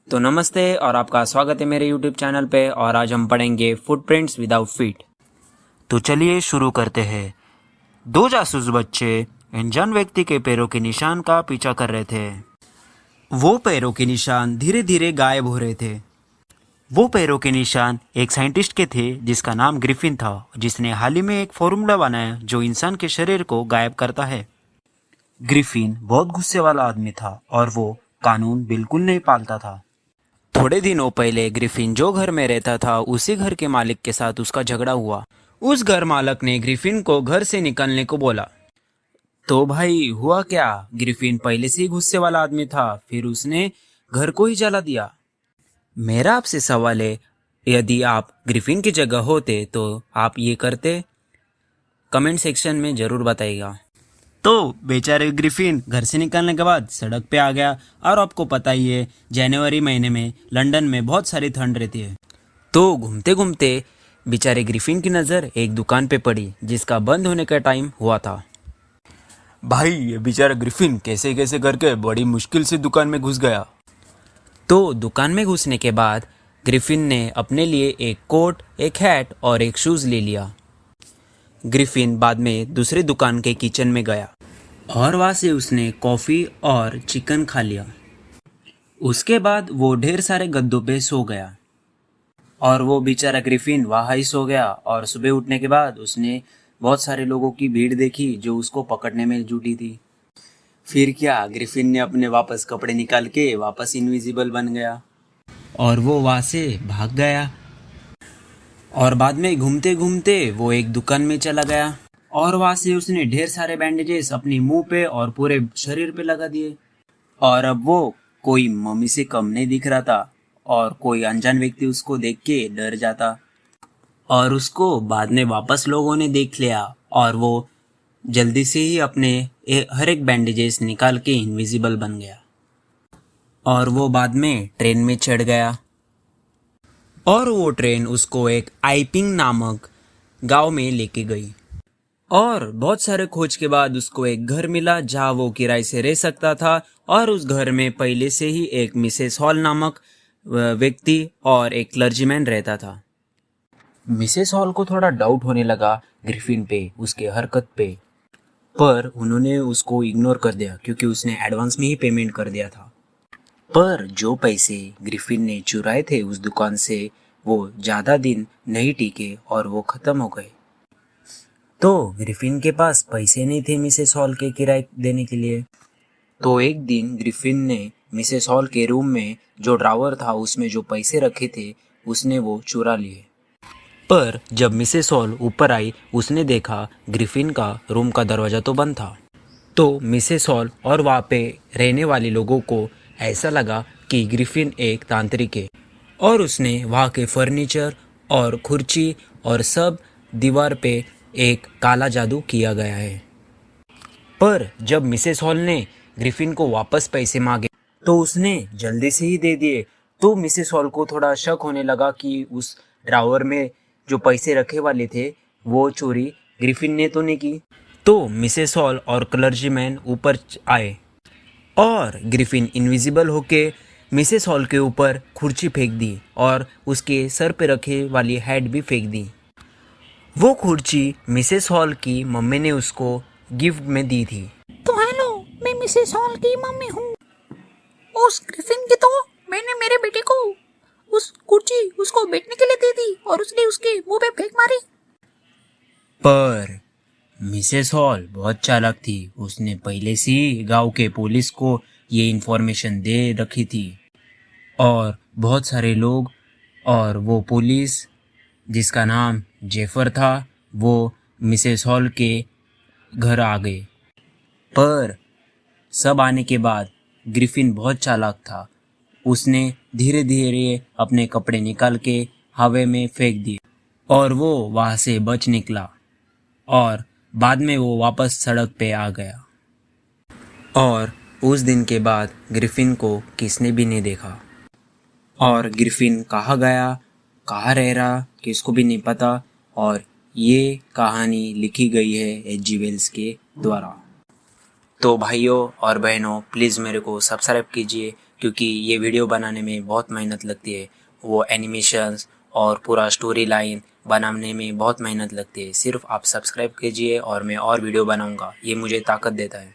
तो नमस्ते और आपका स्वागत है मेरे YouTube चैनल पे। और आज हम पढ़ेंगे फुटप्रिंट्स विदाउट फीट। तो चलिए शुरू करते हैं। दो जासूस बच्चे अनजान व्यक्ति के पैरों के निशान का पीछा कर रहे थे। वो पैरों के निशान धीरे धीरे गायब हो रहे थे। वो पैरों के निशान एक साइंटिस्ट के थे जिसका नाम ग्रिफिन था, जिसने हाल ही में एक फॉर्मूला बनाया जो इंसान के शरीर को गायब करता है। ग्रिफिन बहुत गुस्से वाला आदमी था और वो कानून बिल्कुल नहीं पालता था। थोड़े दिनों पहले ग्रिफिन जो घर में रहता था उसी घर के मालिक के साथ उसका झगड़ा हुआ। उस घर मालिक ने ग्रिफिन को घर से निकलने को बोला। तो भाई हुआ क्या? ग्रिफिन पहले से ही गुस्से वाला आदमी था, फिर उसने घर को ही जला दिया। मेरा आपसे सवाल है, यदि आप ग्रिफिन की जगह होते तो आप ये करते? कमेंट सेक्शन में जरूर बताइएगा। तो बेचारे ग्रिफिन घर से निकलने के बाद सड़क पे आ गया। और आपको पता ही है, जनवरी महीने में लंदन में बहुत सारी ठंड रहती है। तो घूमते घूमते बेचारे ग्रिफिन की नज़र एक दुकान पे पड़ी जिसका बंद होने का टाइम हुआ था। भाई ये बेचारा ग्रिफिन कैसे कैसे करके बड़ी मुश्किल से दुकान में घुस गया। तो दुकान में घुसने के बाद ग्रिफिन ने अपने लिए एक कोट, एक हैट और एक शूज़ ले लिया। ग्रिफिन बाद में दूसरी दुकान के किचन में गया और वहाँ से उसने कॉफ़ी और चिकन खा लिया। उसके बाद वो ढेर सारे गद्दों पे सो गया और वो बेचारा ग्रिफिन वहाँ ही सो गया। और सुबह उठने के बाद उसने बहुत सारे लोगों की भीड़ देखी जो उसको पकड़ने में जुटी थी। फिर क्या, ग्रिफिन ने अपने वापस कपड़े निकाल के वापस इनविजिबल बन गया और वो वहाँ से भाग गया। और बाद में घूमते घूमते वो एक दुकान में चला गया और वहाँ से उसने ढेर सारे बैंडेजेस अपने मुंह पे और पूरे शरीर पे लगा दिए। और अब वो कोई मम्मी से कम नहीं दिख रहा था और कोई अनजान व्यक्ति उसको देख के डर जाता। और उसको बाद में वापस लोगों ने देख लिया और वो जल्दी से ही अपने हर एक बैंडेजेस निकाल के इनविजिबल बन गया। और वो बाद में ट्रेन में चढ़ गया और वो ट्रेन उसको एक आइपिंग नामक गांव में लेके गई। और बहुत सारे खोज के बाद उसको एक घर मिला जहाँ वो किराए से रह सकता था। और उस घर में पहले से ही एक मिसेस हॉल नामक व्यक्ति और एक क्लर्जीमैन रहता था। मिसेस हॉल को थोड़ा डाउट होने लगा ग्रिफिन पे, उसके हरकत पे, पर उन्होंने उसको इग्नोर कर दिया क्योंकि उसने एडवांस में ही पेमेंट कर दिया था। पर जो पैसे ग्रिफिन ने चुराए थे उस दुकान से वो ज़्यादा दिन नहीं टिके और वो ख़त्म हो गए। तो ग्रिफिन के पास पैसे नहीं थे मिसेस हॉल के किराए देने के लिए। तो एक दिन ग्रिफिन ने मिसेस हॉल के रूम में जो ड्रावर था उसमें जो पैसे रखे थे उसने वो चुरा लिए। पर जब मिसेस हॉल ऊपर आई उसने देखा ग्रिफिन का रूम का दरवाज़ा तो बंद था। तो मिसेस हॉल और वहाँ पे रहने वाले लोगों को ऐसा लगा कि ग्रिफिन एक तांत्रिक है और उसने वहाँ के फर्नीचर और कुर्सी और सब दीवार पे एक काला जादू किया गया है। पर जब मिसेस हॉल ने ग्रिफिन को वापस पैसे मांगे तो उसने जल्दी से ही दे दिए। तो मिसेस हॉल को थोड़ा शक होने लगा कि उस ड्रावर में जो पैसे रखे वाले थे वो चोरी ग्रिफिन ने तो नहीं की। तो मिसेस हॉल और क्लर्जीमैन ऊपर आए और ग्रिफिन इनविजिबल होके मिसेस हॉल के ऊपर कुर्सी फेंक दी और उसके सर पे रखे वाली हैट भी फेंक दी। वो कुर्सी मिसेस हॉल की मम्मी ने उसको गिफ्ट में दी थी। तो हेलो, मैं मिसेस हॉल की मम्मी हूँ। उस ग्रिफिन की तो मैंने मेरे बेटे को उस कुर्सी उसको बैठने के लिए दे दी और उसने उसके मुंह पे फेंक मारी। पर मिसेस हॉल बहुत चालाक थी, उसने पहले से ही गांव के पुलिस को ये इन्फॉर्मेशन दे रखी थी। और बहुत सारे लोग और वो पुलिस जिसका नाम जेफर था वो मिसेस हॉल के घर आ गए। पर सब आने के बाद ग्रिफिन बहुत चालाक था, उसने धीरे धीरे अपने कपड़े निकाल के हवा में फेंक दिए और वो वहाँ से बच निकला। और बाद में वो वापस सड़क पे आ गया और उस दिन के बाद ग्रिफिन को किसने भी नहीं देखा। और ग्रिफिन कहाँ गया, कहाँ रह रहा, किसको भी नहीं पता। और ये कहानी लिखी गई है एच.जी. वेल्स के द्वारा। तो भाइयों और बहनों, प्लीज़ मेरे को सब्सक्राइब कीजिए क्योंकि ये वीडियो बनाने में बहुत मेहनत लगती है। वो एनिमेशंस और पूरा स्टोरी लाइन बनाने में बहुत मेहनत लगती है। सिर्फ आप सब्सक्राइब कीजिए और मैं और वीडियो बनाऊंगा, ये मुझे ताकत देता है।